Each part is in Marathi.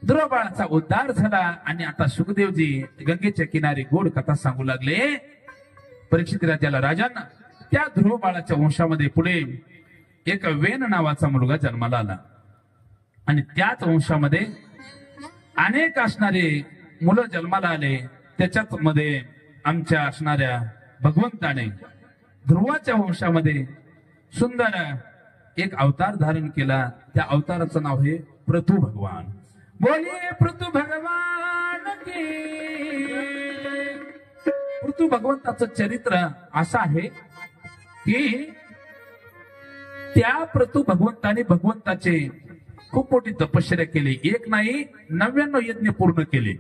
ध्रुव बाळाचा उद्धार झाला आणि आता सुखदेवजी गंगेच्या किनारी गोड कथा सांगू लागले परीक्षित राजाला. राजांना त्या ध्रुव बाळाच्या वंशामध्ये पुढे एक वेन नावाचा मुलगा जन्माला आला आणि त्याच वंशामध्ये अनेक असणारे मुलं जन्माला आले. त्याच्यात मध्ये आमच्या असणाऱ्या भगवंताने ध्रुवाच्या वंशामध्ये सुंदर एक अवतार धारण केला. त्या अवताराचं नाव आहे पृथु भगवान. बोलिए पृथु भगवान की. पृथु भगवंताचं चरित्र असं आहे की त्या पृथु भगवंताने भगवंताचे खूप मोठी तपश्चर्या केली. एक नाही 99 यज्ञ पूर्ण केले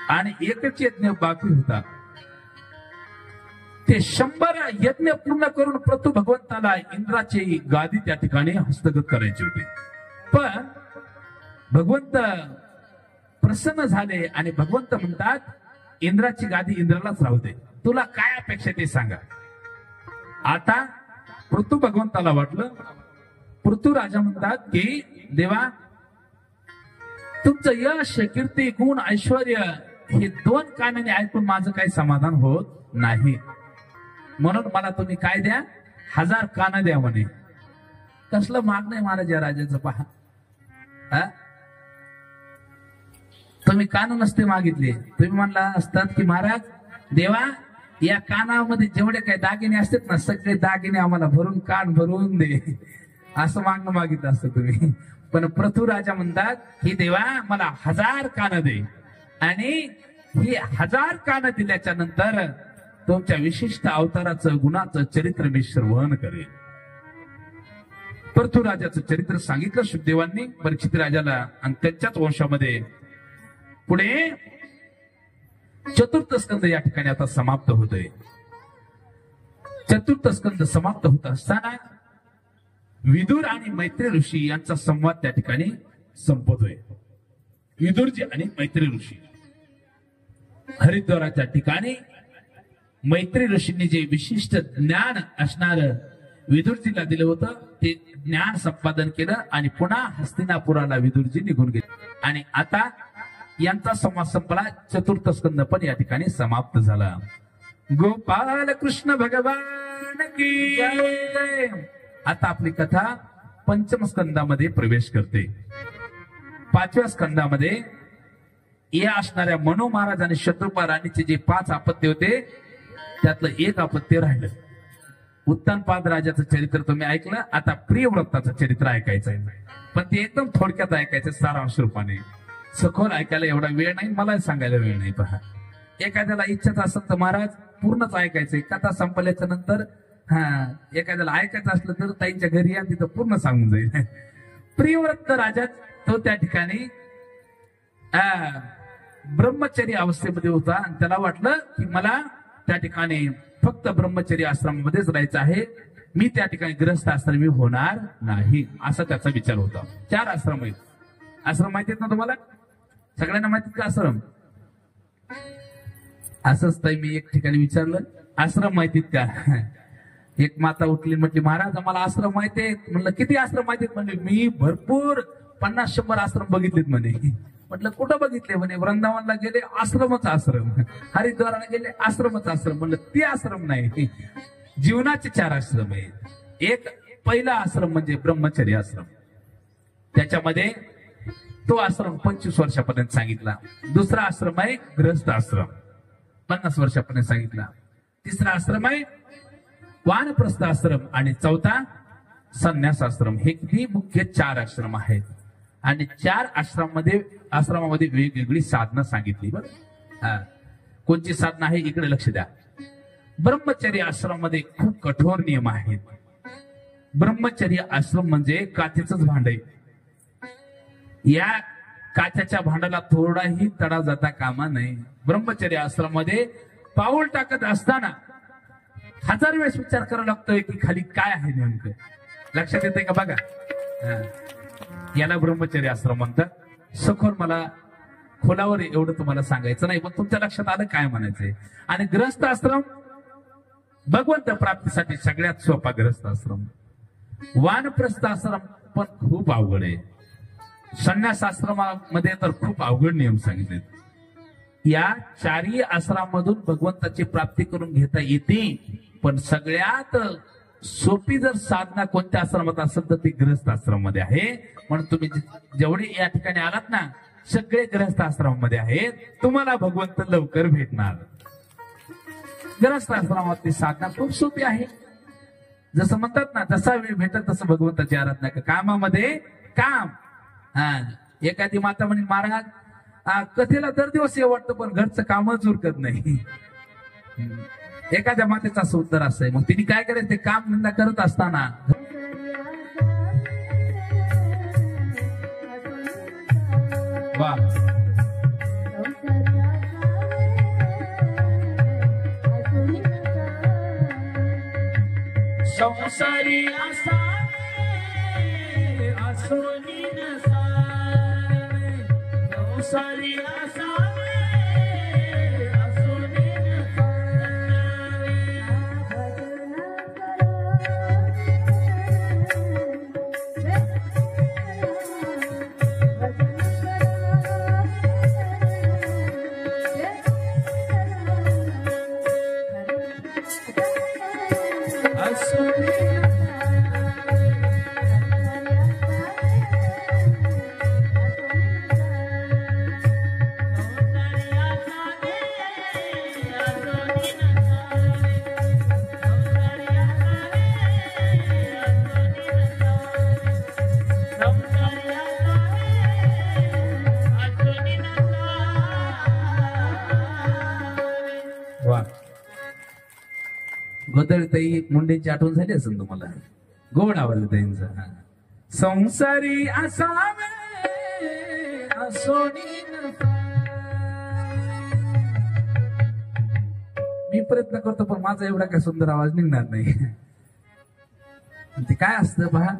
आणि एकच यज्ञ बाकी होता. ते 100 यज्ञ पूर्ण करून पृथु भगवंताला इंद्राची गादी त्या ठिकाणी हस्तगत करायची होती. पण भगवंत प्रसन्न झाले आणि भगवंत म्हणतात इंद्राची गादी इंद्रालाच राहू दे, तुला काय अपेक्षा ते सांगा. आता पृथु भगवंताला वाटलं, पृथु राजा म्हणतात की देवा तुमचं यश कीर्ती गुण ऐश्वर हे 2 कानाने ऐकून माझं काही समाधान होत नाही, म्हणून मला तुम्ही काय द्या, 1000 कान द्या म्हणे. कसलं मागणं आहे महाराज या राजाचं पहा. तुम्ही कान नसते मागितले, तुम्ही म्हणला असतात की महाराज देवा या कानामध्ये जेवढे काही दागिने असतात ना सगळे दागिने आम्हाला भरून कान भरून दे, असं मागणं मागितलं असतं तुम्ही. पण पृथु राजा म्हणतात की देवा मला 1000 कान दे आणि ही 1000 कान दिल्याच्या नंतर तुमच्या विशिष्ट अवताराचं गुणाचं चरित्र मी श्रवण करेन. पृथु राजाचं चरित्र सांगितलं सुखदेवांनी परीक्षित राजाला आणि त्यांच्याच वंशामध्ये पुढे चतुर्थ स्कंद या ठिकाणी आता समाप्त होतोय. चतुर्थ स्कंद समाप्त होत असताना विदुर आणि मैत्री ऋषी यांचा संवाद त्या ठिकाणी संपतोय. विदुरजी आणि मैत्री ऋषी हरिद्वाराच्या ठिकाणी मैत्री ऋषींनी जे विशिष्ट ज्ञान असणार विदुरजीला दिलं होतं ते ज्ञान संपादन केलं आणि पुन्हा हस्तिनापुराला विदुरजी निघून गेले. आणि आता यांचा संवाद संपला. चतुर्थ स्कंद पण या ठिकाणी समाप्त झाला. गोपाल कृष्ण भगवान की जय. आता आपली कथा पंचम स्कंदामध्ये प्रवेश करते. 5व्या स्कंदामध्ये या असणाऱ्या मनो महाराज आणि शत्रुपा राणीचे जे 5 अपत्य होते त्यातलं एक अपत्य राहिलं. उत्तानपाद राजाचं चरित्र तुम्ही ऐकलं. आता प्रियव्रताचं चरित्र ऐकायचं आहे, पण ते एकदम थोडक्यात ऐकायचं सारांश रूपाने. सखोल ऐकायला एवढा वेळ नाही, मला सांगायला वेळ नाही. पहा एखाद्याला इच्छाच असेल तर महाराज पूर्णच ऐकायचंय. कथा संपल्याच्या नंतर एखाद्याला ऐकायचं असलं तर ताईंच्या घरी या, तिथं पूर्ण सांगून जाईल. प्रियव्रत राजा तो त्या ठिकाणी ब्रह्मचर्य अवस्थेमध्ये होता आणि त्याला वाटलं की मला त्या ठिकाणी फक्त ब्रह्मचर्य आश्रमामध्येच राहायचं आहे, मी त्या ठिकाणी गृहस्थ आश्रमी होणार नाही, असा त्याचा विचार होता. 4 आश्रम आहेत. आश्रम माहिती आहेत ना तुम्हाला सगळ्यांना? माहितीत का आश्रम? असंच ताई मी एक ठिकाणी विचारलं आश्रम माहितीत का? एक माता उठली म्हटली महाराज आम्हाला आश्रम माहिती आहेत. म्हणलं किती आश्रम माहितीत? म्हणजे मी भरपूर 50-100 आश्रम बघितलेत म्हणे. म्हटलं कुठं बघितले? म्हणे वृंदावनला गेले आश्रमच आश्रम, हरिद्वाराला गेले आश्रमच आश्रम. म्हणलं ते आश्रम नाही, जीवनाचे 4 आश्रम आहेत. एक पहिला आश्रम म्हणजे ब्रह्मचर्य आश्रम, त्याच्यामध्ये तो आश्रम 25 वर्षापर्यंत सांगितला. दुसरा आश्रम आहे गृहस्थ आश्रम, 50 वर्षापर्यंत सांगितला. तिसरा आश्रम आहे वानप्रस्थ आश्रम आणि चौथा संन्यास आश्रम. हे किती मुख्य 4 आश्रम आहेत आणि 4 आश्रमामध्ये वेगवेगळी साधना सांगितली. बरं कोणची साधना आहे इकडे लक्ष द्या. ब्रह्मचर्य आश्रमामध्ये खूप कठोर नियम आहेत. ब्रह्मचर्य आश्रम म्हणजे काचेचंच भांड आहे. या काचेच्या भांड्याला थोडाही तडा जाता कामा नये. ब्रह्मचर्य आश्रमामध्ये पाऊल टाकत असताना 1000 वेळेस विचार करावा लागतोय की खाली काय आहे नेमकं. लक्षात येते का बघा. याला ब्रह्मचर्य आश्रम म्हणतात. सखोल मला खोलावर एवढं तुम्हाला सांगायचं नाही, पण तुमच्या लक्षात आलं काय म्हणायचंय. आणि गृहस्थ आश्रम भगवंत प्राप्तीसाठी सगळ्यात सोपा गृहस्थ आश्रम. वानप्रस्थ आश्रम पण खूप अवघड आहे. संन्यास आश्रमामध्ये तर खूप अवघड नियम सांगितले. या चारही आश्रमामधून भगवंताची प्राप्ती करून घेता येते, पण सगळ्यात सोपी जर साधना कोणत्या आश्रमात असेल तर ती गृहस्थ आश्रमामध्ये आहे. म्हणून तुम्ही जेवढे या ठिकाणी आलात ना, सगळे गृहस्थ आश्रमामध्ये आहेत. तुम्हाला भगवंत लवकर भेटणार. गृहस्थ आश्रमातली साधना खूप सोपी आहे. जसं म्हणतात ना, जसा वेळ भेटत तसं भगवंताची आराधना कर. कामामध्ये काम. एखादी माता म्हणे, महाराज कथेला दर दिवस हे वाटतं पण घरचं कामच उरकत नाही. एखाद्या मातेचा असं उत्तर असं आहे. मग तिने काय करायचं, ते काम धंदा करत असताना वा संसारी असावे असोनी नसावे, संसारी असावे असोनी नसावे. गोदळताई मुंडेंची आठवण झाली असेल तुम्हाला. गोड आवाज ताईंचा. संसारी असावे असोनी नसावे. मी प्रयत्न करतो पण माझा एवढा काय सुंदर आवाज निघणार नाही. ते काय असतं पहा,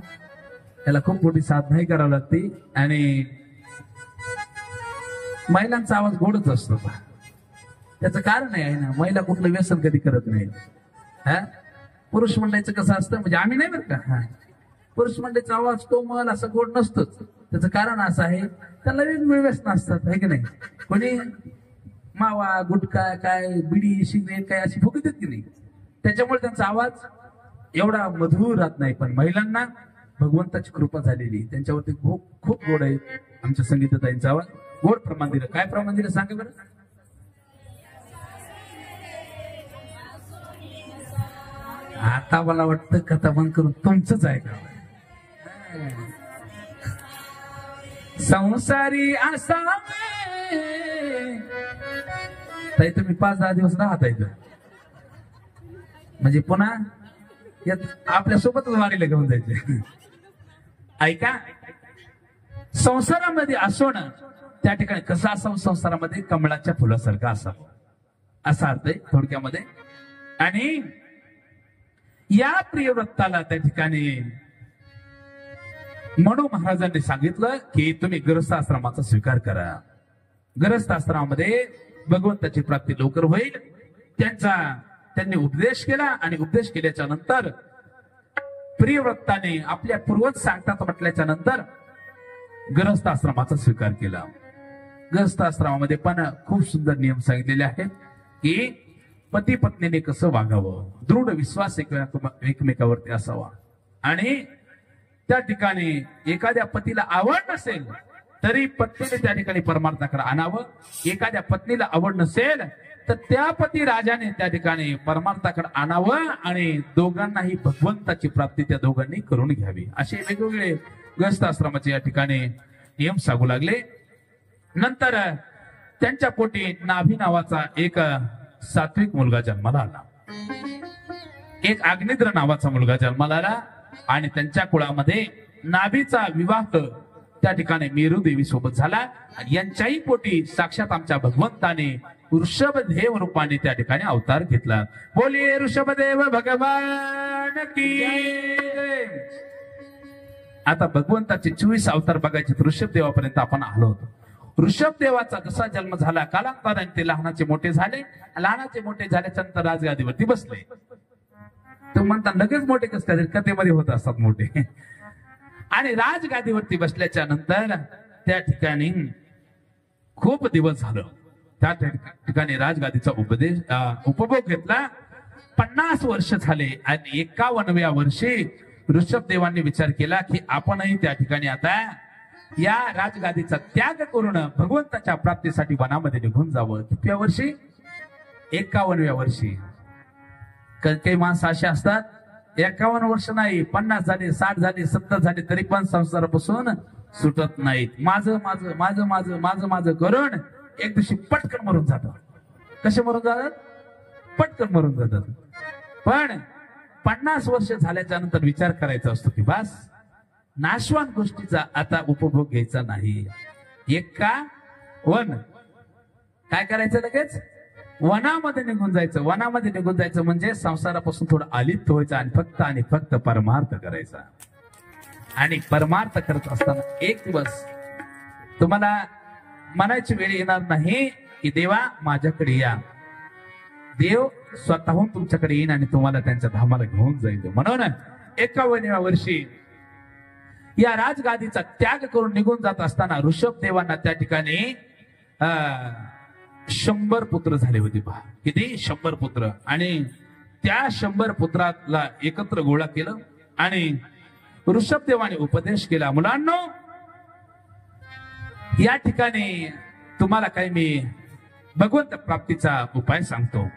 त्याला खूप मोठी साधनाही करावी लागते. आणि महिलांचा आवाज गोडच असतो पहा. त्याचं कारण आहे ना, महिला कुठलं व्यसन कधी करत नाही. पुरुष मंडळीचं कसं असतं, म्हणजे आम्ही नाही बरं का, पुरुष मंडळीचा आवाज कोमल असं गोड नसतोच. त्याचं कारण असं आहे, त्याला वेगवेगळे व्यसन असतात, आहे की नाही. कोणी मावा, गुटखा, काय बिडी, सिगरेट काय अशी फुकत की नाही, त्याच्यामुळे त्यांचा आवाज एवढा मधुर राहत नाही. पण महिलांना भगवंताची कृपा झालेली, त्यांच्यावरती खूप खूप गोड आहे. आमच्या संगीतताईंचा आवाज गोड प्रमाण दिलं. काय प्रमाण दिलं सांगा बरं. आता मला वाटतं कथा बंद करून तुमचंच आहे का. संसारी असावे ताई, तुम्ही 5-10 दिवस राहत आहे म्हणजे पुन्हा आपल्या सोबतच वारीला घेऊन जायचे. ऐका, संसारामध्ये असो ना, त्या ठिकाणी कसं असावं, संसारामध्ये कमळाच्या फुलासारखं असावं, असा अर्थ आहे थोडक्यामध्ये. आणि या प्रियव्रताला त्या ठिकाणी म्हणू महाराजांनी सांगितलं की तुम्ही गृहस्थ आश्रमाचा स्वीकार करा. गृहस्थ आश्रमामध्ये भगवंताची प्राप्ती लवकर होईल. त्यांनी उपदेश केला आणि उपदेश केल्याच्या नंतर प्रियव्रताने आपल्या पूर्वज सांगतात म्हटल्याच्या नंतर गृहस्थ आश्रमाचा स्वीकार केला. गृहस्थ आश्रमामध्ये पण खूप सुंदर नियम सांगितलेले आहेत की पती पत्नीने कसं वागावं, दृढ विश्वास एकमेकावरती असावा. आणि त्या ठिकाणी एखाद्या पतीला आवड नसेल तरी पत्नीने त्या ठिकाणी परमार्थाकडे आणावं. एखाद्या पत्नीला आवड नसेल तर त्या पती राजाने त्या ठिकाणी परमार्थाकडे आणावं आणि दोघांनाही भगवंताची प्राप्ती त्या दोघांनी करून घ्यावी. असे वेगवेगळे गृहस्थ आश्रमाचे या ठिकाणी नियम सांगू लागले. नंतर त्यांच्या पोटी नाभी नावाचा एक सात्विक मुलगा जन्माला आला, एक अग्निद्र नावाचा मुलगा जन्माला आला. आणि त्यांच्या कुळामध्ये नाभीचा विवाह त्या ठिकाणी मेरू देवी सोबत झाला. आणि यांच्याही पोटी साक्षात आमच्या भगवंताने ऋषभदेव रूपाने त्या ठिकाणी अवतार घेतला. बोलिये ऋषभदेव भगवान की. आता भगवंताचे 24 अवतार बघायचे, ऋषभदेवापर्यंत आपण आलो होतो. ऋषभदेवाचा जसा जन्म झाला, कालांतराने ते लहानाचे मोठे झाले. लहानाचे मोठे झाल्याच्या नंतर राजगादीवरती बसले. तो म्हणता लगेच मोठे कसं काय, कथेमध्ये होत असतात मोठे. आणि राजगादीवरती बसल्याच्या नंतर त्या ठिकाणी खूप दिवस झालं त्या ठिकाणी राजगादीचा उपभोग घेतला. 50 वर्ष झाले आणि 51व्या वर्षी ऋषभदेवांनी विचार केला की आपणही त्या ठिकाणी आता या राजगादीचा त्याग करून भगवंताच्या प्राप्तीसाठी वनामध्ये निघून जावं. कितव्या वर्षी? 51व्या वर्षी. काही माणसं असे असतात 51 वर्ष नाही, 50 झाले, 60 झाले, 70 झाले तरी पण संसारापासून सुटत नाहीत. माझं माझं माझं माझं माझं माझं करून एक दिवशी पटकन मरून जातात. कसे मरून जातात? पटकन मरून जातात. पण 50 वर्ष झाल्याच्या नंतर विचार करायचा असतो की बस नाशवान गोष्टीचा आता उपभोग घ्यायचा नाही. एक का वन काय करायचं? लगेच वनामध्ये निघून जायचं. वनामध्ये निघून जायचं म्हणजे संसारापासून थोडं अलिप्त व्हायचं आणि फक्त परमार्थ करायचा. आणि परमार्थ करत असताना एक दिवस तुम्हाला म्हणायची वेळ येणार नाही की देवा माझ्याकडे या. देव स्वतःहून तुमच्याकडे येईन आणि तुम्हाला त्यांच्या धामाला घेऊन जाईल. म्हणून 51व्या वर्षी या राजगादीचा त्याग करून निघून जात असताना ऋषभदेवांना त्या ठिकाणी 100 पुत्र झाले होते. पहा किती? 100 पुत्र. आणि त्या 100 पुत्राला एकत्र गोळा केलं आणि ऋषभदेवाने उपदेश केला. मुलांनो, या ठिकाणी तुम्हाला काही मी भगवंत प्राप्तीचा उपाय सांगतो.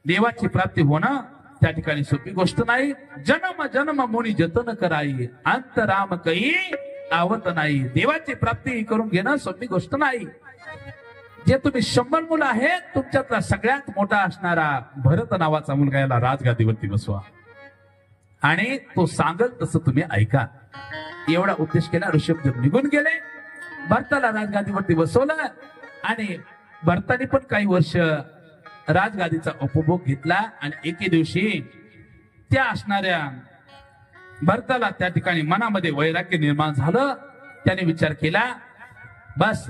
देवाची प्राप्ती होणं त्या ठिकाणी सोपी गोष्ट नाही. जन्म जन्म मुनी जतन कराई, अंतराम काही आवत नाही. देवाची प्राप्ती करून घेणं सोपी गोष्ट नाही. जे तुम्ही 100 मुलं आहेत तुमच्यातला सगळ्यात मोठा असणारा भरत नावाचा मुलगा याला राजगादीवरती बसवा आणि तो सांगल तसं तुम्ही ऐका. एवढा उद्देश केला. ऋषभदेव निघून गेले. भरताला राजगादीवरती बसवलं आणि भरताने पण काही वर्ष राजगादीचा उपभोग घेतला. आणि एके दिवशी त्या असणाऱ्या भरताला त्या ठिकाणी मनामध्ये वैराग्य निर्माण झालं. त्याने विचार केला बस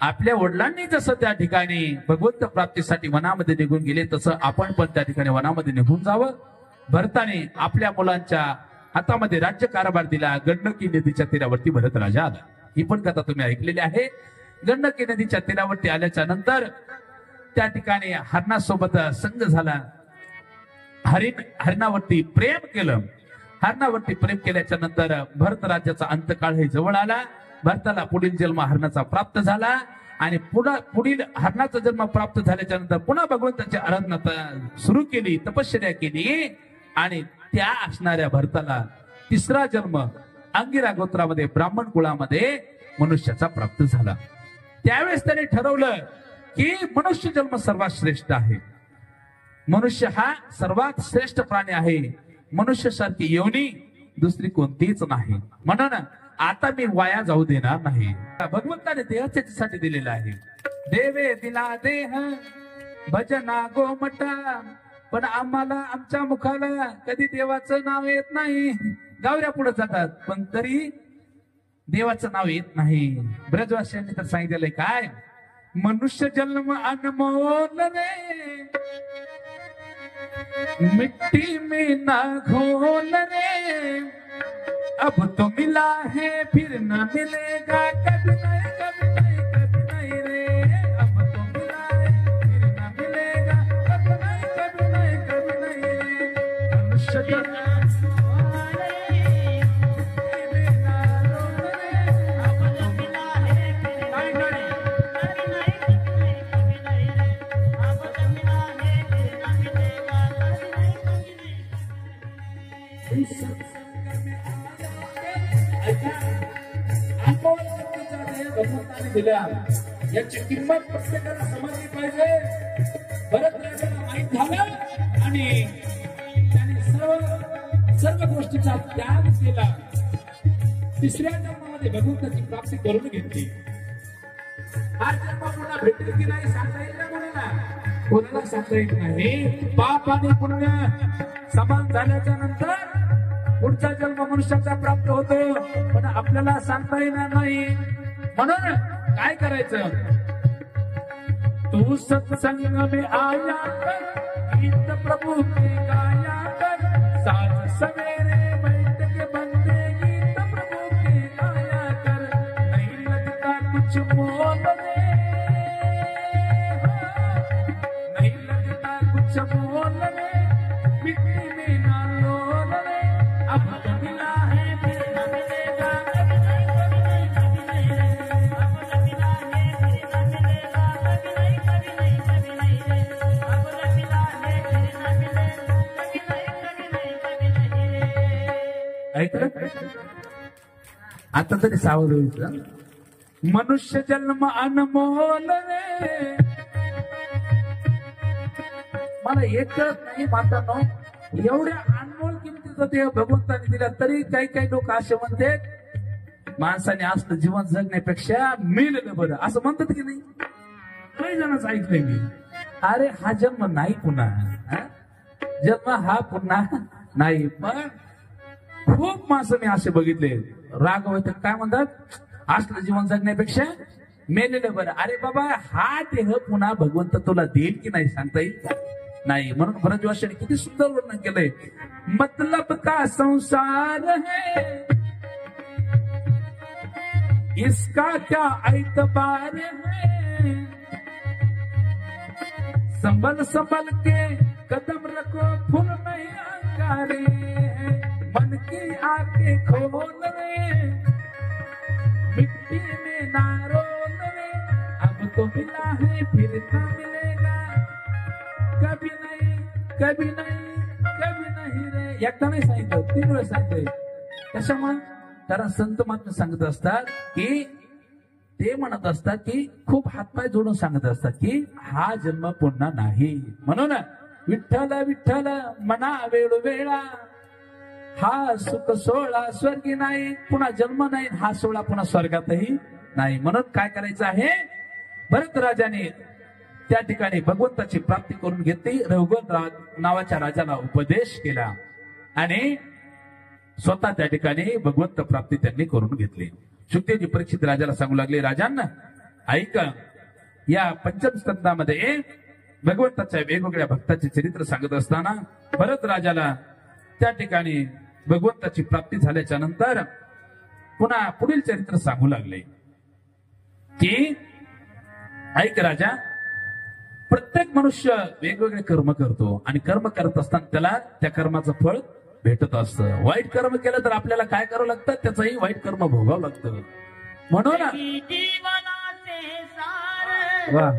आपल्या वडिलांनी जसं त्या ठिकाणी भगवंत प्राप्तीसाठी वनामध्ये निघून गेले तसं आपण पण त्या ठिकाणी वनामध्ये निघून जावं. भरताने आपल्या मुलांच्या हातामध्ये राज्य कारभार दिला. गंडकी नदीच्या तीरावरती भरत राजा आला. ही पण कथा तुम्ही ऐकलेली आहे. गंडकी नदीच्या तीरावरती आल्याच्या नंतर त्या ठिकाणी हरणासोबत संग झाला. हरणावरती प्रेम केलं. हरणावरती प्रेम केल्याच्या नंतर भरत राज्याचा अंतकाळ हे जवळ आला. भरताला पुढील जन्म हरणाचा प्राप्त झाला आणि पुढील हरणाचा जन्म प्राप्त झाल्याच्या नंतर पुन्हा भगवंताची आराधना सुरू केली, तपश्चर्या केली आणि त्या असणाऱ्या भरताला तिसरा जन्म अंगिरा गोत्रामध्ये ब्राह्मण कुळामध्ये मनुष्याचा प्राप्त झाला. त्यावेळेस त्याने ठरवलं की मनुष्य जन्म सर्वात श्रेष्ठ आहे. मनुष्य हा सर्वात श्रेष्ठ प्राणी आहे. मनुष्यासारखी योनी दुसरी कोणतीच नाही. म्हणून आता मी वाया जाऊ देणार नाही. भगवंताने देह त्याच्यासाठी दिलेला आहे. देवे दिला देह भजना गोमटा. पण आम्हाला आमच्या मुखाला कधी देवाचं नाव येत नाही. गावऱ्या पुढे जातात पण तरी देवाचं नाव येत नाही. ब्रजवासियांनी तर सांगितलेलं काय? मनुष्य जन्म अनमोल रे, मिट्टी में ना घोल रे. अब तो मिला है फिर न मिलेगा कभी नहीं कभी नहीं कभी नहीं रे. अब तो मिला है फिर न मिलेगा कभी नहीं कभी नहीं रे. मनुष्य जन्म दिल्या. याची किंमत प्रत्येकाला समजली पाहिजे. भरत राजाला माहीत झालं आणि त्याने सर्व गोष्टीचा त्याग केला. तिसऱ्या जन्मामध्ये भगवंताची प्राप्ती करून घेतली. हा जन्म पुन्हा भेटेल की नाही सांगता येईल ना कोणाला? कोणाला सांगता येत नाही. पाप आणि पुण्य समान झाल्याच्या नंतर पुढचा जन्म मनुष्याचा प्राप्त होतो पण आपल्याला सांगता येणार नाही. म्हणून काय करायचं? तू सत्संग में आया कर, गीत प्रभु के गाया कर. साज सवेरे बैठ के बंदे गीत प्रभु के गाया कर. नहीं कुछ मोल रे, नहीं लगता कुछ मोल रे, मिट्टी में ना लोल रे, अब तो मिला है फिर न मिलेगा, कभी नहीं कभी नहीं कभी नहीं रे, अब तो मिला है फिर न मिलेगा, कभी नहीं कभी नहीं कभी नहीं रे, अब तो मिला है फिर न मिलेगा, कभी नहीं कभी नहीं कभी नहीं रे. ऐकलं आता तरी सावध व्हायचं. मनुष्य जन्म अनमोल रे. मला एक कळत नाही मातांनो, एवढ्या अनमोल किमतीचं ते भगवंताने दिल्या तरी काही काही लोक असे म्हणतात माणसाने असलं जीवन जगण्यापेक्षा मेलेलं बरं, असं म्हणतात की नाही. काही जणांच ऐकलंय मी. अरे हा जन्म नाही पुन्हा, जन्म हा पुन्हा नाही. पण खूप माणसं मी असे बघितले राघव काय म्हणतात, असलं जीवन जगण्यापेक्षा मेलेलं बरं. अरे बाबा हा देह पुन्हा भगवंत तुला देईल की नाही सांगता येईल नाही. म्हणून भरद्वाजाने किती सुंदर वर्णन केलंय. मतलब का संसार है इसका क्या ऐतबार है, संभल संभल के कदम रखो फूल में अंगारे, मन की आंखें खोल रे, मिट्टी में ना रोल रे, अब तो मिला है फिर ना मिलेगा, कभी नहीं कभी नहीं कभी नहीं रे. एकदा नाही सांगितलं, 3 वेळा सांगितलंय. कशामुळे? कारण संत महात्मे सांगत असतात की ते म्हणत असतात की खूप हातपाय जोडून सांगत असतात की हा जन्म पुन्हा नाही. म्हणून विठ्ठल विठ्ठल मना वेळोवेळा, हा सुख सोहळा स्वर्गी नाही, पुन्हा जन्म नाही, हा सोहळा पुन्हा स्वर्गातही नाही. म्हणून काय करायचं आहे, भरत राजाने त्या ठिकाणी भगवंताची प्राप्ती करून घेतली. रघुवर नावाच्या राजाला उपदेश केला आणि स्वतः त्या ठिकाणी भगवंत प्राप्ती त्यांनी करून घेतली. शुकदेवजी परीक्षित राजाला सांगू लागले, राजांना ऐक, या पंचम स्कंदामध्ये भगवंताच्या वेगवेगळ्या भक्ताचे चरित्र सांगत असताना भरत राजाला त्या ठिकाणी भगवंताची प्राप्ती झाल्याच्या नंतर पुन्हा पुढील चरित्र सांगू लागले की ऐक राजा, प्रत्येक मनुष्य वेगवेगळे कर्म करतो आणि कर्म करत असताना त्याला त्या कर्माचं फळ भेटत असतं. वाईट कर्म केलं तर आपल्याला काय करावं लागतं, त्याचंही वाईट कर्म भोगावं लागतं. म्हणून वा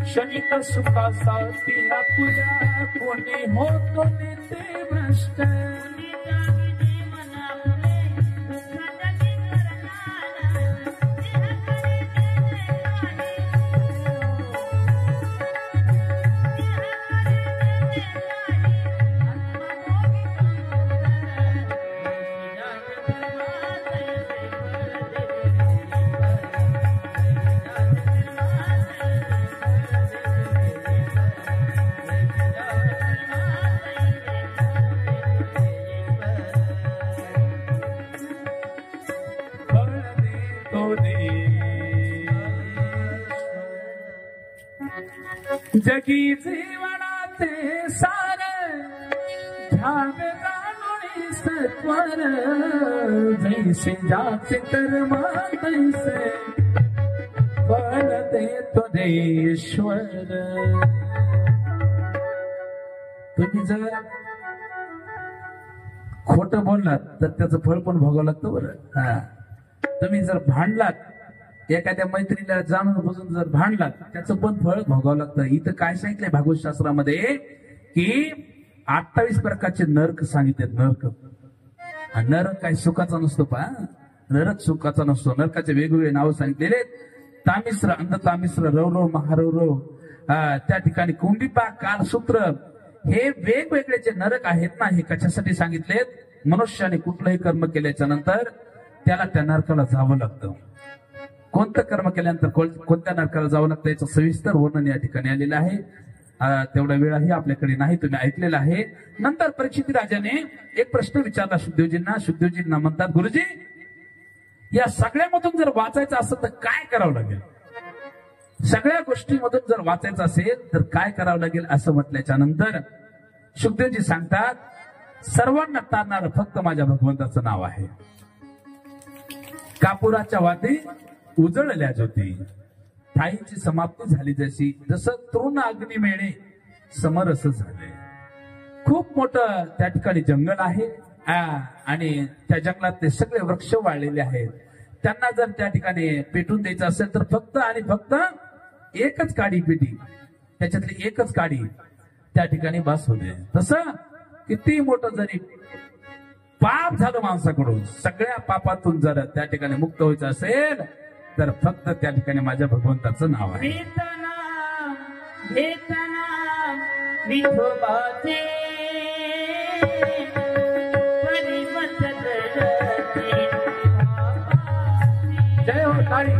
क्षणिक सुखासाठी आपल्या कोणी होतो नेते भ्रष्ट. जगी जीवनाचे सार ध्यान जाणून सत्वर, जैसे जाचे कर्म तैसे फळ देतो ईश्वर. तुम्ही जर खोट बोललात तर त्याचं फळ पण भोगावं लागतं बरं. तुम्ही जर भांडलात, एखाद्या मैत्रीला जाणून बुजून जर भांडलात, त्याचं पण फळ भोगावं लागतं. इथं काय सांगितलंय भागवत शास्त्रामध्ये की 28 प्रकारचे नरक सांगितले. नरक काही सुखाचा नसतो पा, नरक सुखाचा नसतो. नरकाचे वेगवेगळे नाव सांगितलेले. तामिश्र, अंधतामिश्र, रौरव, महारौरव, त्या ठिकाणी कुंभिपा, कालसूत्र, हे वेगवेगळे जे नरक आहेत ना, हे कशासाठी सांगितलेत? मनुष्याने कुठलंही कर्म केल्याच्या नंतर त्याला त्या नरकाला जावं लागतं. कोणतं कर्म केल्यानंतर कोणत्या नरकाला जावं लागतं याचं सविस्तर वर्णन या ठिकाणी आलेलं आहे. तेवढा वेळही आपल्याकडे नाही, तुम्ही ऐकलेला आहे. नंतर परीक्षित राजाने एक प्रश्न विचारला शुद्धदेवजींना. शुद्धदेवजींना म्हणतात, गुरुजी, या सगळ्यामधून जर वाचायचं असेल तर काय करावं लागेल? सगळ्या गोष्टीमधून जर वाचायचं असेल तर काय करावं लागेल असं म्हटल्याच्या नंतर शुद्धदेवजी सांगतात, सर्वांना तारणार फक्त माझ्या भगवंताचं नाव आहे. कापुराच्या वाती उजळल्या ज्योती, ठाईची समाप्ती झाली जशी, जसं तृण अग्नी मेळे समरस झाले. खूप मोठं त्या ठिकाणी जंगल आहे आणि त्या जंगलात ते सगळे वृक्ष वाढलेले आहेत. त्यांना जर त्या ठिकाणी पेटून द्यायचं असेल तर फक्त आणि फक्त एकच काडी पेटी, त्याच्यातली एकच काडी त्या ठिकाणी बस होते. तसं किती मोठं जरी पाप झालं माणसाकडून, सगळ्या पापातून जर त्या ठिकाणी मुक्त व्हायचं असेल तर फक्त त्या ठिकाणी माझ्या भगवंताचं नाव आहे. जय हो काळी.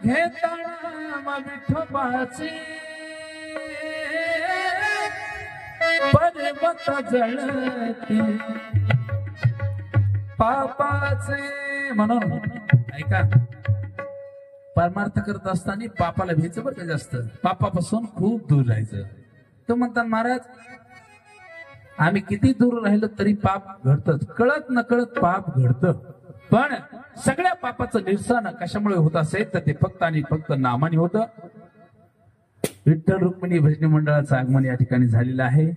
घेताना विठोबाची पर्वत जळती पापाचे. म्हणून ऐका, परमार्थ करत असताना पापाला भ्यायचं बरं का जास्त, पापापासून खूप दूर राहायचं. तो म्हणतात, महाराज आम्ही किती दूर राहिलो तरी पाप घडतं, कळत न कळत पाप घडतं. पण सगळ्या पापाचं निरसन कशामुळे होत असेल तर ते फक्त आणि फक्त नामाने होतं. विठ्ठल रुक्मिणी भजनी मंडळाचं आगमन या ठिकाणी झालेलं आहे.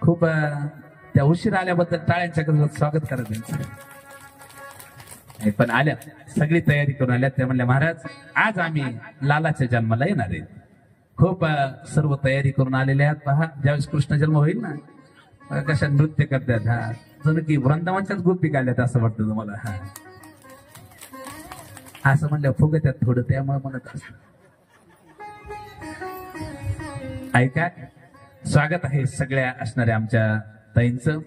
खूप त्या उशीर आल्याबद्दल टाळ्यांच्या गजरात स्वागत करा त्यांचं. पण आल्या, सगळी तयारी करून आल्या. त्या म्हणल्या, महाराज आज आम्ही लालाच्या जन्माला येणार आहे. खूप सर्व तयारी करून आलेले आहेत. पहा, ज्यावेळेस कृष्ण जन्म होईल ना, कशा नृत्य करतात. हा, जणू की वृंदावनच्याच गोपी आल्यात असं वाटतं तुम्हाला. हा, असं म्हणलं फुगत्यात थोडं, त्यामुळे म्हणत असं. ऐका, स्वागत आहे सगळ्या असणाऱ्या आमच्या ताईंचं.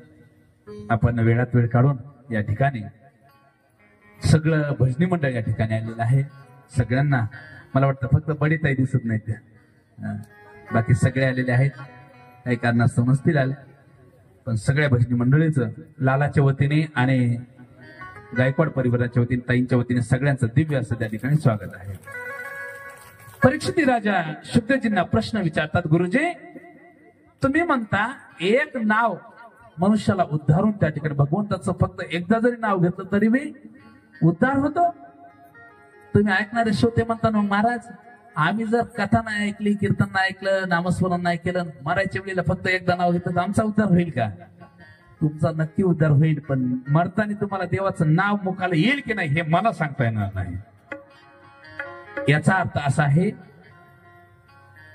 आपण वेळात वेळ काढून या ठिकाणी सगळं भजनी मंडळ या ठिकाणी आलेलं आहे. सगळ्यांना मला वाटतं फक्त बडी ताई दिसत नाही त्या, बाकी सगळे आलेले आहेत. काही कारणास्तव नसतील आले, पण सगळ्या भजनी मंडळीचं लालाच्या वतीने आणि गायकवाड परिवाराच्या वतीने, ताईंच्या वतीने सगळ्यांचं दिव्य असं त्या ठिकाणी स्वागत आहे. परीक्षित राजा शुद्धजींना प्रश्न विचारतात, गुरुजी तुम्ही म्हणता एक नाव मनुष्याला उद्धारून त्या ठिकाणी भगवंताचं फक्त एकदा जरी नाव घेतलं तरी मी उद्धार होतो. तुम्ही ऐकणारे श्रोते म्हणता ना, महाराज आम्ही जर कथा नाही ऐकली, कीर्तन नाही ऐकलं, नामस्मरण नाही केलं, मरायच्या वेळेला फक्त एकदा नाव घेतलं तर आमचा उद्धार होईल का? तुमचा नक्की उद्धार होईल, पण मरताना तुम्हाला देवाचं नाव मुखाला येईल की नाही हे मला सांगता येणार नाही. याचा अर्थ असा आहे,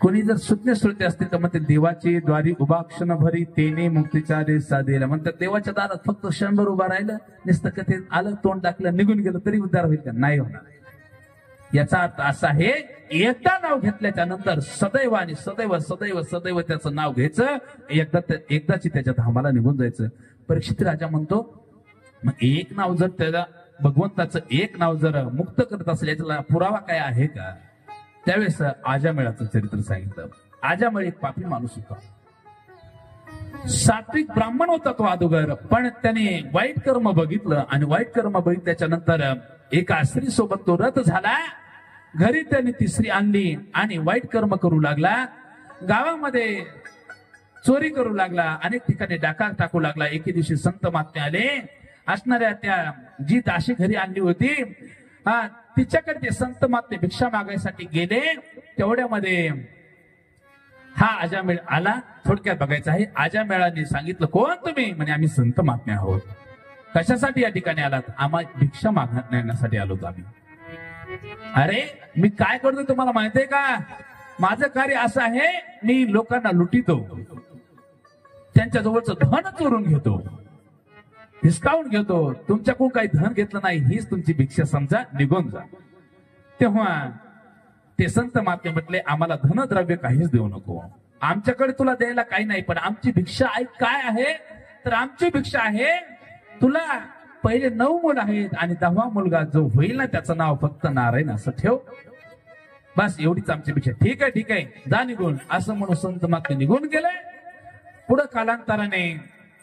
कोणी जर सुज्ञ श्रोते असतील तर म्हणते देवाची द्वारी उभा क्षण भरी तेने मुक्तीचा रे साधेला. म्हणतात देवाच्या दारात फक्त क्षणभर उभा राहिलं, नुसतं कथेत आलं, तोंड टाकलं, निघून गेलं तरी उद्धार होईल का? नाही होणार. याचा अर्थ असा आहे, एकदा नाव घेतल्याच्या नंतर सदैव आणि सदैव सदैव सदैव त्याचं नाव घ्यायचं, एकदाची त्याच्या धामाला निघून जायचं. परीक्षित राजा म्हणतो, मग एक नाव जर त्याला भगवंताचं एक नाव जर मुक्त करत असेल याचा पुरावा काय आहे का? त्यावेळेस आजामेळाचं चरित्र सांगितलं. आजामेळ एक पापी माणूस होता, सात्विक ब्राह्मण होता तो अगोदर, पण त्याने वाईट कर्म बघितलं आणि वाईट कर्म बघितल्याच्या नंतर एका स्त्री सोबत तो रथ झाला. घरी त्याने ती स्त्री आणली आणि वाईट कर्म करू लागला, गावामध्ये चोरी करू लागला, अनेक ठिकाणी डाका टाकू लागला. एके दिवशी संत महात्मे आले, असणाऱ्या त्या जी दाशी घरी आणली होती तिच्याकडे ते संत महात्मे भिक्षा मागायसाठी गेले. तेवढ्यामध्ये हा आजामेळ आला. थोडक्यात बघायचं आहे, आजामेळाने सांगितलं, कोण तुम्ही? म्हणे आम्ही संत महात्मे आहोत. कशासाठी या ठिकाणी आलात? आम्हाला भिक्षा मागण्यासाठी आलो आम्ही. अरे मी काय करतो तुम्हाला माहितीये का? माझं कार्य असं आहे, मी लोकांना लुटितो, त्यांच्या जवळचं धन चोरून घेतो, हिसकावून घेतो. तुमच्याकडून काही धन घेतलं नाही, हीच तुमची भिक्षा समजा, निघून जा. तेव्हा ते संत महात्मे म्हटले, आम्हाला धनद्रव्य काहीच देऊ नको, आमच्याकडे तुला द्यायला काही नाही, पण आमची भिक्षा ऐक काय आहे. तर आमची भिक्षा आहे, तुला पहिले 9 मुलं आहेत आणि 10वा मुलगा जो होईल ना त्याचं नाव फक्त नारायण असं ठेव, बस एवढीच आमची भिक्षा. ठीक आहे ठीक आहे, जा निघून, असं म्हणून संत महात्मे निघून गेले. पुढे कालांतराने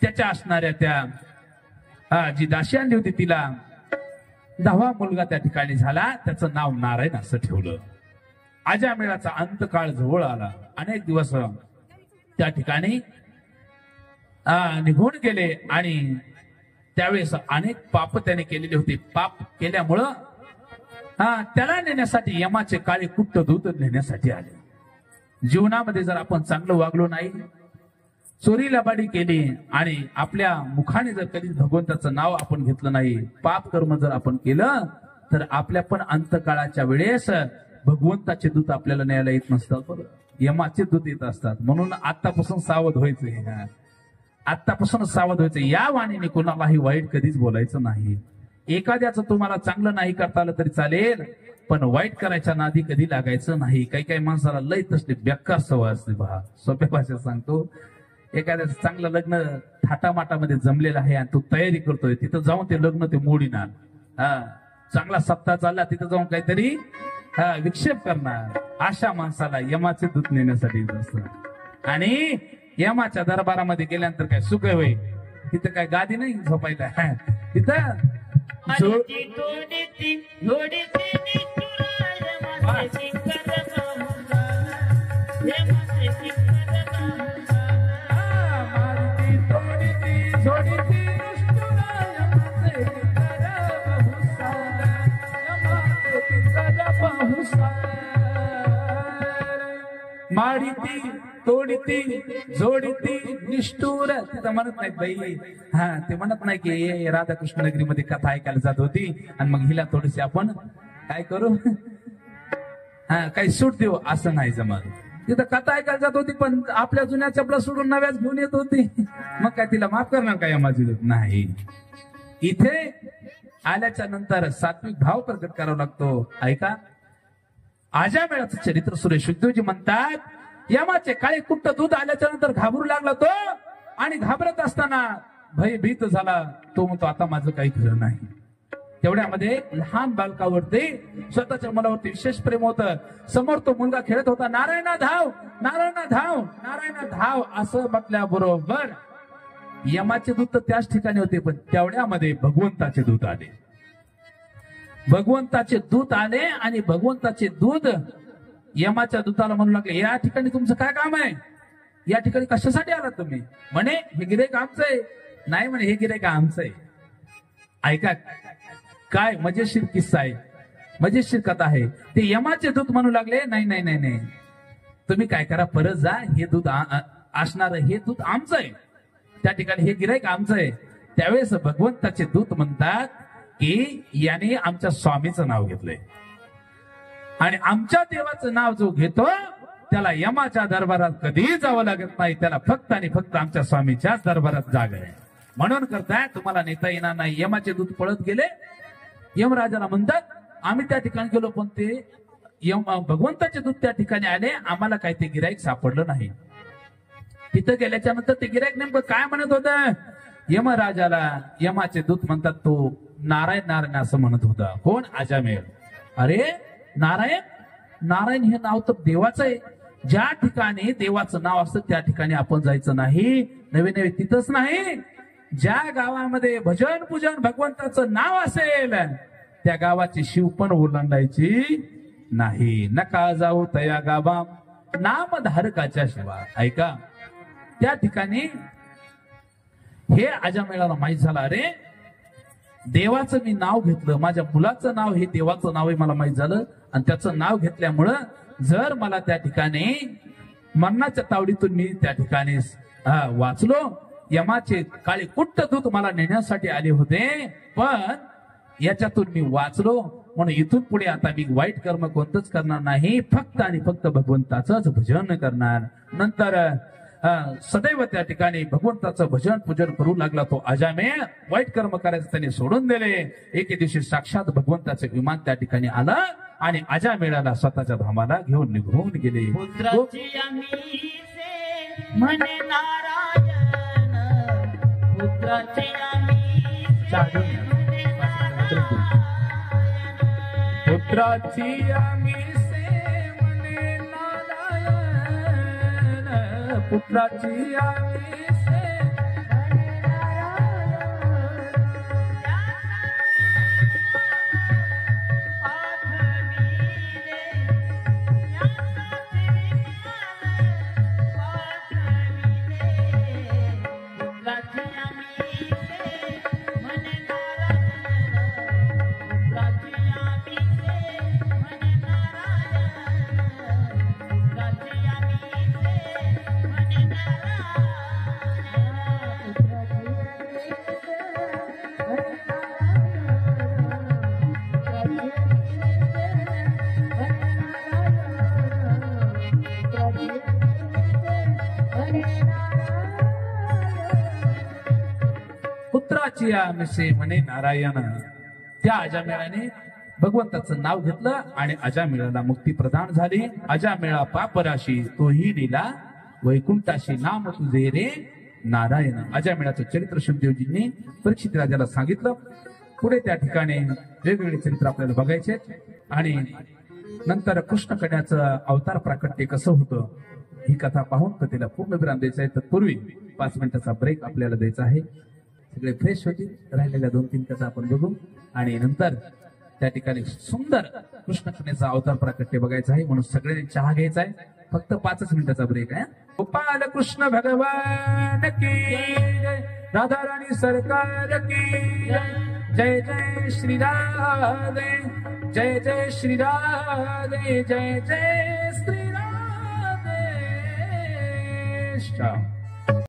त्याच्या असणाऱ्या त्या जी दाशी आणली होती तिला 10वा मुलगा त्या ठिकाणी झाला, त्याचं नाव नारायण असं ठेवलं. आजामेळाचा अंतकाळ जवळ आला. अनेक दिवस त्या ठिकाणी निघून गेले आणि त्यावेळेस अनेक पाप त्याने केलेले होते. पाप केल्यामुळं त्याला नेण्यासाठी यमाचे काळे कुट्ट दूत नेण्यासाठी आले. जीवनामध्ये जर आपण चांगलं वागलो नाही, चोरी लबाडी केली आणि आपल्या मुखाने जर कधी भगवंताचं नाव आपण घेतलं नाही, पाप कर्म जर आपण केलं, तर आपल्या पण अंतकाळाच्या वेळेस भगवंताचे दूत आपल्याला न्यायला येत नसतात, बरं यमाचे दूत येत असतात. म्हणून आतापासून सावध व्हायचं, आतापासून सावध व्हायचं. या वाणीने कोणालाही वाईट कधीच बोलायचं नाही. एखाद्याचं तुम्हाला चांगलं नाही करता आलं तरी चालेल, पण वाईट करायच्या नादी कधी लागायचं नाही. काही काही माणसाला लय तसली बेकार सवय असते. पहा, सोप्या भाषेत सांगतो, एखाद्याचं चांगलं लग्न थाटामाटामध्ये जमलेलं आहे आणि तो तयारी करतोय, तिथं जाऊन ते लग्न ते मोडीणार. चांगला सप्ताह चालला, तिथं जाऊन काहीतरी विक्षेप करणार. अशा माणसाला यमाचे दूत नेण्यासाठी असतात. आणि यमाच्या दरबारामध्ये गेल्यानंतर काय सुख होईल? तिथं काय गादी नाही झोपायला, तिथं माडिती तोडीती जोडीती निष्ठुर. तिथं म्हणत नाहीत बाई, ते म्हणत नाही की राधाकृष्ण नगरीमध्ये कथा ऐकायला जात होती आणि मग हिला थोडीशी आपण काय करू, काही सूट देऊ, असं नाही जमत. तिथं कथा ऐकायला जात होती, पण आपल्या जुन्या चपला सोडून नव्याच घेऊन येत होती. मग काय तिला माफ करणार काय माझी नाही? इथे आल्याच्या नंतर सात्विक भाव प्रकट करावा लागतो. ऐका, आजामेळाचं चरित्र सुरेश शुद्धजी म्हणतात, यमाचे काळे कुट्ट दूध आल्याच्या नंतर घाबरू लागला तो, आणि घाबरत असताना भयभीत झाला. तो म्हणतो, आता माझं काही खरं नाही. तेवढ्यामध्ये लहान बालकावरती स्वतःच्या मुलावरती विशेष प्रेम होतं. समोर तो मुलगा खेळत होता, नारायणा धाव, नारायणा धाव, नारायणा धाव असं म्हटल्याबरोबर यमाचे दूत तर त्याच ठिकाणी होते, पण तेवढ्यामध्ये भगवंताचे दूत आले. भगवंताचे दूत आले आणि भगवंताचे दूत यमाच्या दूताला म्हणू लागले, या ठिकाणी तुमचं काय काम आहे, या ठिकाणी कशासाठी आलात तुम्ही? म्हणे हे गिऱ्हाईक आमचं आहे. नाही म्हणे, हे गिऱ्हाईक आमचं आहे. ऐका काय मजेशीर किस्सा आहे, मजेशीर कथा आहे. ते यमाचे दूत म्हणू लागले, नाही नाही नाही नाही, तुम्ही काय करा, परत जा, हे दूत असणार, हे दूत आमचं आहे, त्या ठिकाणी हे गिऱ्हाईक आमचं आहे. त्यावेळेस भगवंताचे दूत म्हणतात की याने आमच्या स्वामीचं नाव घेतलंय आणि आमच्या देवाचं नाव जो घेतो त्याला यमाच्या दरबारात कधीही जावं लागत नाही, त्याला फक्त आणि फक्त आमच्या स्वामीच्याच दरबारात जागा आहे. म्हणून करताय तुम्हाला नेता येणार नाही. यमाचे दूत पळत गेले. यमराजाला म्हणतात, आम्ही त्या ठिकाणी गेलो पण ते भगवंताचे दूत त्या ठिकाणी आले, आम्हाला काही ते गिऱ्हाईक सापडलं नाही. तिथं गेल्याच्या नंतर ते गिऱ्हाईक नेमकं काय म्हणत होतं? यमराजाला यमाचे दूत म्हणतात, तो नारायण नारायण असं म्हणत होता. कोण? अजामेळ. अरे नारायण, नारायण हे नाव तर देवाचं आहे. ज्या ठिकाणी देवाचं नाव असतं त्या ठिकाणी आपण जायचं नाही. नवे नवे तिथंच नाही, ज्या गावामध्ये भजन पूजन भगवंताचं नाव असेल त्या गावाची शिव पण ओलांडायची नाही. नका जाऊ तया गावा नामधारकाच्या शिवा. ऐका, त्या ठिकाणी हे अजामेळाला माहित झालं, अरे देवाचं मी नाव घेतलं, माझ्या मुलाचं नाव हे देवाचं नाव आहे मला माहित झालं, आणि त्याचं नाव घेतल्यामुळं जर मला त्या ठिकाणी मरणाच्या तावडीतून मी त्या ठिकाणी वाचलो, यमाचे काळे कुट्ट दूत मला नेण्यासाठी आले होते, पण याच्यातून मी वाचलो, म्हणून इथून पुढे आता मी वाईट कर्म कोणतंच करणार नाही, फक्त आणि फक्त भगवंताचंच भजन करणार. नंतर सदैव त्या ठिकाणी भगवंताचं भजन पूजन करू लागला तो अजामेळ. वाईट कर्म करायचं त्याने सोडून दिले. एके दिवशी साक्षात भगवंताचे विमान त्या ठिकाणी आलं आणि अजामेळाला स्वतःच्या धामाला घेऊन निघून गेले. म्हणे नारायण, पुत्राचे पुत्राची आमिषे म्हणे नारायण, पुत्राची आमिषे पुत्राची आमिषे म्हणे नारायण. त्या अजामेळाने भगवंताचं नाव घेतलं आणि अजामेळाला मुक्ती प्रदान झाली. अजामेळा पापराशी तोही नीला वैकुंठाशी नाम तुझे रे नारायण. अजामेळाचं चरित्र शुभदेवजींनी परीक्षित राजाला सांगितलं. पुढे त्या ठिकाणी वेगवेगळे चरित्र आपल्याला बघायचे आणि नंतर कृष्ण कन्याचं अवतार प्राकट्य कसं होतं ही कथा पाहून कथेला पूर्ण विराम द्यायचा आहे. तत्पूर्वी 5 मिनिटाचा ब्रेक आपल्याला द्यायचा आहे. सगळे फ्रेश होतील. राहिलेल्या 2-3 कथा आपण बघू आणि नंतर त्या ठिकाणी सुंदर कृष्ण कन्याचा अवतार प्राकट्य बघायचा आहे. म्हणून सगळ्यांनी चहा घ्यायचा आहे. फक्त 5 मिनिटाचा ब्रेक आहे. गोपाल कृष्ण भगवान की जय, राधा राणी सरकार की जय, जय श्री राधे, जय जय श्री राधे, जय जय श्री राधे.